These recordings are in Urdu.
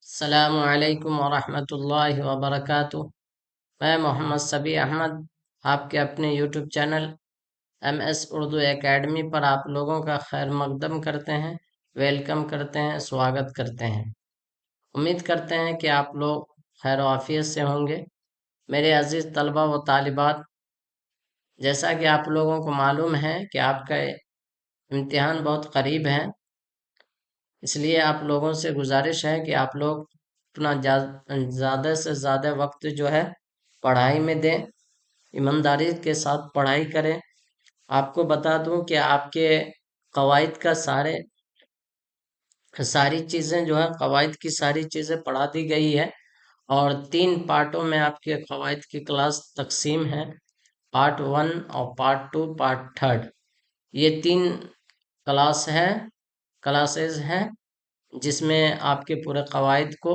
السلام علیکم ورحمۃ اللہ وبرکاتہ۔ میں محمد صبی احمد آپ کے اپنے YouTube channel M S Urdu academy پر آپ لوگوں کا خیر مقدم کرتے ہیں، ویلکم کرتے ہیں، سواگت کرتے ہیں۔ امید کرتے ہیں کہ آپ لوگ خیر و عافیت سے ہوں گے۔ میرے عزیز طلبہ و طالبات، جیسا کہ آپ لوگوں کو معلوم ہے کہ آپ کا امتحان بہت قریب ہے، اس لیے آپ لوگوں سے گزارش ہے کہ آپ لوگ اپنا زیادہ سے زیادہ وقت جو ہے پڑھائی میں دیں، ایمانداری کے ساتھ پڑھائی کریں۔ آپ کو بتا دوں کہ آپ کے قواعد کا ساری چیزیں جو ہے، قواعد کی ساری چیزیں پڑھا دی گئی ہے، اور 3 پارٹوں میں آپ کے قواعد کی کلاس تقسیم ہے، پارٹ 1 اور پارٹ 2، پارٹ 3۔ یہ 3 کلاسز ہیں جس میں آپ کے پورے قواعد کو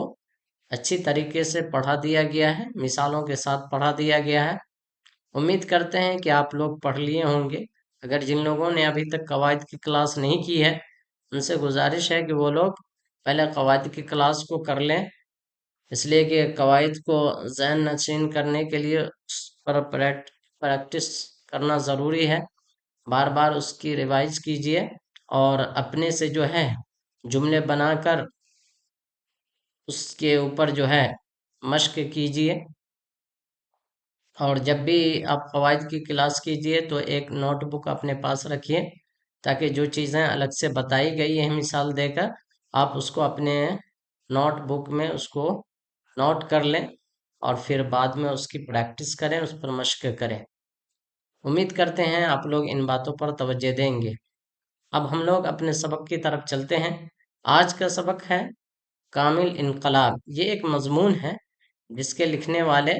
اچھی طریقے سے پڑھا دیا گیا ہے، مثالوں کے ساتھ پڑھا دیا گیا ہے۔ امید کرتے ہیں کہ آپ لوگ پڑھ لیے ہوں گے۔ اگر جن لوگوں نے ابھی تک قواعد کی کلاس نہیں کی ہے، ان سے گزارش ہے کہ وہ لوگ پہلے قواعد کی کلاس کو کر لیں، اس لیے کہ قواعد کو ذہن نشین کرنے کے لیے اس پر پریکٹس کرنا ضروری ہے۔ بار بار اس کی ریوائز کیجئے اور اپنے سے جو ہے جملے بنا کر اس کے اوپر جو ہے مشق کیجئے، اور جب بھی آپ قواعد کی کلاس کیجئے تو ایک نوٹ بک اپنے پاس رکھیے، تاکہ جو چیزیں الگ سے بتائی گئی ہیں مثال دے کر، آپ اس کو اپنے نوٹ بک میں اس کو نوٹ کر لیں، اور پھر بعد میں اس کی پریکٹس کریں، اس پر مشق کریں۔ امید کرتے ہیں آپ لوگ ان باتوں پر توجہ دیں گے۔ اب ہم لوگ اپنے سبق کی طرف چلتے ہیں۔ آج کا سبق ہے کامل انقلاب۔ یہ ایک مضمون ہے جس کے لکھنے والے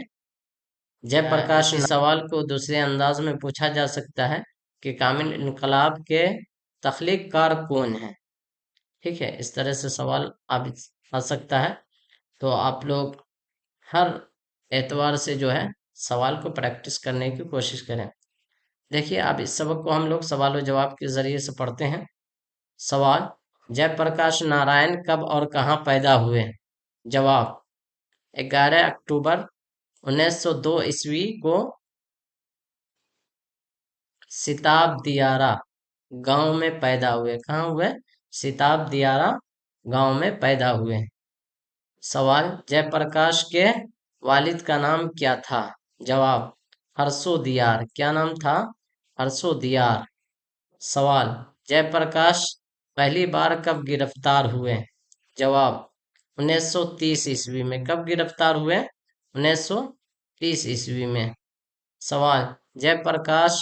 جے پرکاش۔ سوال کو دوسرے انداز میں پوچھا جا سکتا ہے کہ کامل انقلاب کے تخلیق کار کون ہیں؟ ٹھیک ہے، اس طرح سے سوال آ سکتا ہے، تو آپ لوگ ہر اعتبار سے جو ہے سوال کو پریکٹس کرنے کی کوشش کریں۔ دیکھیے، اب اس سبق کو ہم لوگ سوال و جواب کے ذریعے سے پڑھتے ہیں۔ سوال: جے پرکاش نارائن کب اور کہاں پیدا ہوئے؟ جواب: 11 اکتوبر 1902 عیسوی کو سیتاب دیارہ گاؤں میں پیدا ہوئے۔ کہاں ہوئے؟ سیتاب دیارہ گاؤں میں پیدا ہوئے۔ سوال: جے پرکاش کے والد کا نام کیا تھا؟ جواب: ہرسو دیار۔ کیا نام تھا؟ ہرسو دیار۔ سوال: جے پرکاش پہلی بار کب گرفتار ہوئے؟ جواب: 1930 عیسوی میں۔ کب گرفتار ہوئے؟ 1930 عیسوی میں۔ سوال: جے پرکاش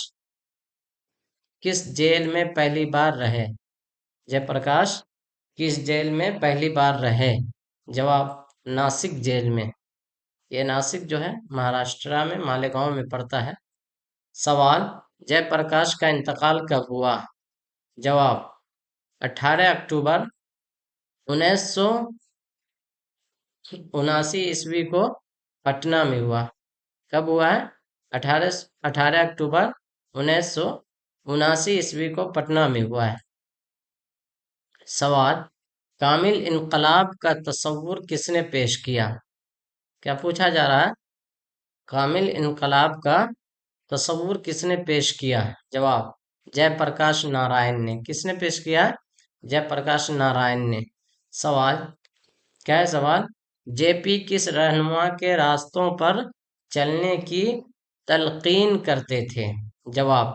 کس جیل میں پہلی بار رہے؟ جے پرکاش کس جیل میں پہلی بار رہے؟ جواب: ناسک جیل میں۔ یہ ناسک جو ہے مہاراشٹرا میں مالیگاؤں میں پڑتا ہے۔ سوال: جے پرکاش کا انتقال کب ہوا؟ جواب: 18 اکتوبر 1979 عیسوی کو پٹنہ میں ہوا۔ کب ہوا ہے؟ 18 اکتوبر 1979 عیسوی کو پٹنہ میں ہوا ہے۔ سوال: کامل انقلاب کا تصور کس نے پیش کیا؟ کیا پوچھا جا رہا ہے؟ کامل انقلاب کا تصور کس نے پیش کیا؟ جواب: جے پرکاش نارائن نے۔ کس نے پیش کیا؟ جے پرکاش نارائن نے۔ سوال: کیا ہے سوال؟ جے پی کس رہنما کے راستوں پر چلنے کی تلقین کرتے تھے؟ جواب: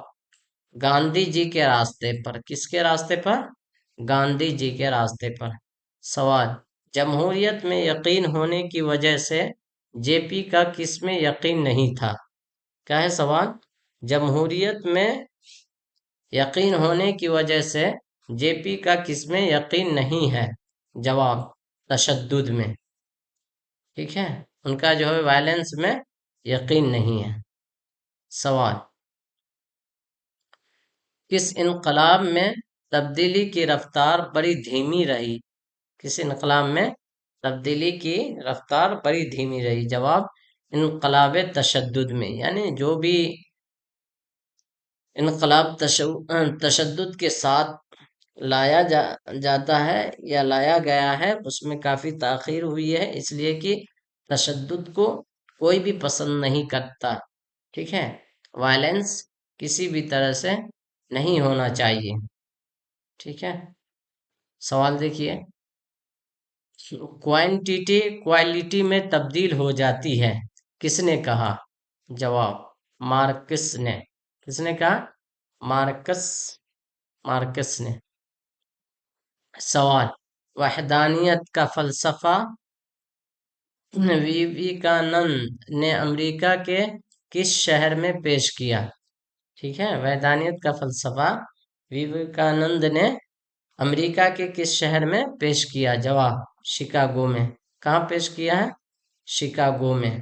گاندھی جی کے راستے پر۔ کس کے راستے پر؟ گاندھی جی کے راستے پر۔ سوال: جمہوریت میں یقین ہونے کی وجہ سے جے پی کا کس میں یقین نہیں تھا؟ کیا ہے سوال؟ جمہوریت میں یقین ہونے کی وجہ سے جے پی کا کس میں یقین نہیں ہے؟ جواب: تشدد میں۔ ٹھیک ہے، ان کا جو ہے وائلنس میں یقین نہیں ہے۔ سوال: کس انقلاب میں تبدیلی کی رفتار بڑی دھیمی رہی؟ کس انقلاب میں تبدیلی کی رفتار بڑی دھیمی رہی؟ جواب: انقلاب تشدد میں۔ یعنی جو بھی انقلاب تشدد کے ساتھ جاتا ہے یا لایا گیا ہے اس میں کافی تاخیر ہوئی ہے، اس لیے کہ تشدد کو کوئی بھی پسند نہیں کرتا، ٹھیک ہے، وائلنس کسی بھی طرح سے نہیں ہونا چاہیے، ٹھیک ہے۔ سوال دیکھیے، کوانٹیٹی کوالٹی میں تبدیل ہو جاتی ہے، کس نے کہا؟ جواب، مارکس نے۔ کس نے کہا؟ مارکس، مارکس نے۔ سوال، وحدانیت کا فلسفہ ویویکانند نے امریکہ کے کس شہر میں پیش کیا؟ ٹھیک ہے، وحدانیت کا فلسفہ ویویکانند نے امریکہ کے کس شہر میں پیش کیا؟ جواب، شکاگو میں۔ کہاں پیش کیا ہے؟ شکاگو میں۔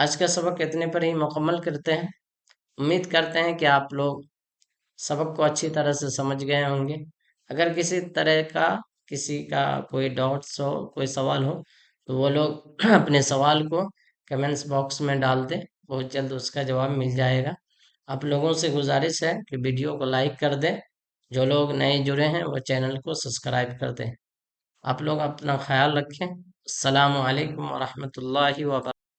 آج کا سبق اتنے پر ہی مکمل کرتے ہیں۔ امید کرتے ہیں کہ آپ لوگ سبق کو اچھی طرح سے سمجھ گئے ہوں گے۔ اگر کسی کا کوئی ڈاؤٹس ہو، کوئی سوال ہو، تو وہ لوگ اپنے سوال کو کمنٹس باکس میں ڈال دیں، بہت جلد اس کا جواب مل جائے گا۔ آپ لوگوں سے گزارش ہے کہ ویڈیو کو لائک کر دیں، جو لوگ نئے جڑے ہیں وہ چینل کو سبسکرائب کر دیں۔ آپ لوگ اپنا خیال رکھیں۔ السلام علیکم ورحمۃ اللہ وبرکاتہ۔